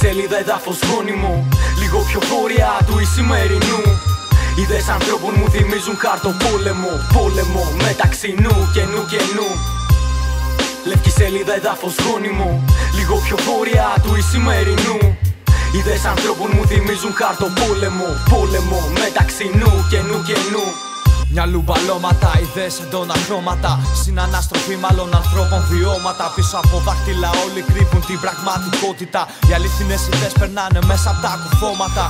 σελίδα εδάφος γόνιμο, λίγο πιο βόρεια του Ισημερινού. Ιδέες ανθρώπων μου θυμίζουν χάρτο πόλεμο, πόλεμο μεταξύ νου και νου και νου. Λευκή σελίδα εδάφος γόνιμο, λίγο πιο βόρεια του Ισημερινού. Ιδέες ανθρώπων μου θυμίζουν χάρτο πόλεμο, πόλεμο μεταξύ νου και νου και νου. Μυαλού μπαλώματα, ιδέες έντονα χρώματα. Συναναστροφή μάλλον ανθρώπων βιώματα. Πίσω από δάχτυλα όλοι κρύβουν την πραγματικότητα. Οι αληθινές ιδέες περνάνε μέσα από τα κουφώματα.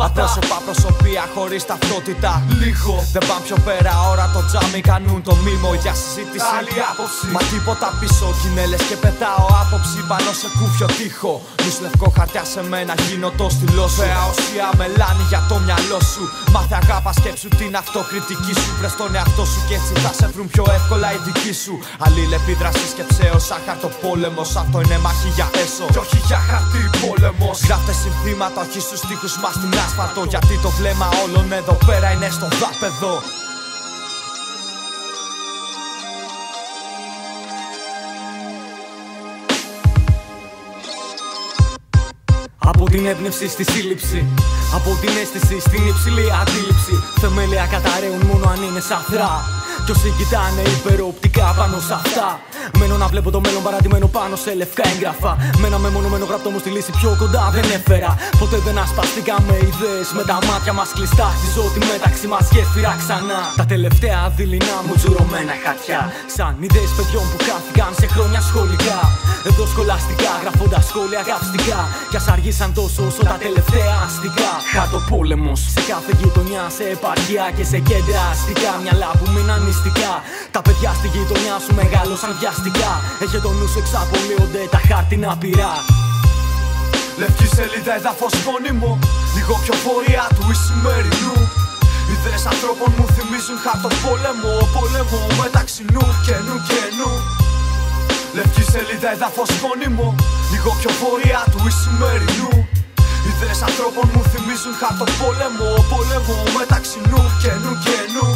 Απρόσωπα προσωπία χωρίς ταυτότητα. Λίγο δεν πάνε πιο πέρα, ώρα το τζάμι κάνουν το μήμο για συζήτηση. Άλλη άποψη, μα τίποτα πίσω. Κινέλες και πετάω άποψη πάνω σε κούφιο τοίχο. Νους λευκό χαρτιά σε μένα γίνω το στυλό σου. Ουσία μελάνι για το μυαλό σου. Μάθε αγάπα, σκέψου την αυτοκριτική σου. Βρες τον εαυτό σου και έτσι θα σε βρουν πιο εύκολα οι δικοί σου. Αλληλεπίδραση σκεψέως σαν χαρτοπόλεμος. Αυτό είναι μάχη για έσω κι όχι για χαρτί πόλεμος. Γράφτε συνθήματα όχι στους τοίχους μας στην άσφαλτο. Γιατί το βλέμμα όλων εδώ πέρα είναι στο δάπεδο. Από την έμπνευση στη σύλληψη, από την αίσθηση στην υψηλή αντίληψη. Θεμέλια καταραίουν μόνο αν είναι σαφρά. Κι όσοι κοιτάνε υπεροπτικά πάνω σ' αυτά. Μένω να βλέπω το μέλλον παρατημένο πάνω σε λευκά έγγραφα. Με ένα μεμονωμένο γραπτό μου στη λύση πιο κοντά δεν έφερα. Ποτέ δεν ασπαστήκαμε ιδέες με τα μάτια μας κλειστά. Χτίζω τη μεταξύ μας γέφυρα ξανά. Τα τελευταία δειλινά μου τζουρωμένα χαρτιά. Σαν ιδέες παιδιών που χάθηκαν σε χρόνια σχολικά. Εδώ σχολαστικά γράφοντας σχόλια γραυστικά. Κι ας αργήσαν τόσο όσο τα τελευταία αστικά. Χαρτοπόλεμος σε κάθε γειτονιά, σε επαρχία και σε κέντρα αστικά. Μυαλά που μείναν νηστικά. Τα παιδιά στη γειτονιά σου μεγάλωσαν βιαστικά. Έχε το νου σου εξαπολύονται τα χάρτινα πυρά. Λευκή σελίδα εδάφος γόνιμο, λίγο πιο βόρεια του Ισημερινού. Ιδέες ανθρώπων μου θυμίζουν χαρτοπόλεμο, πόλεμο μεταξύ νου και νου και νου. Λευκή σελίδα εδάφος γόνιμο, λίγο πιο βόρεια του Ισημερινού. Ιδέες ανθρώπων μου θυμίζουν χαρτοπόλεμο, πόλεμο μεταξύ νου και νου και νου.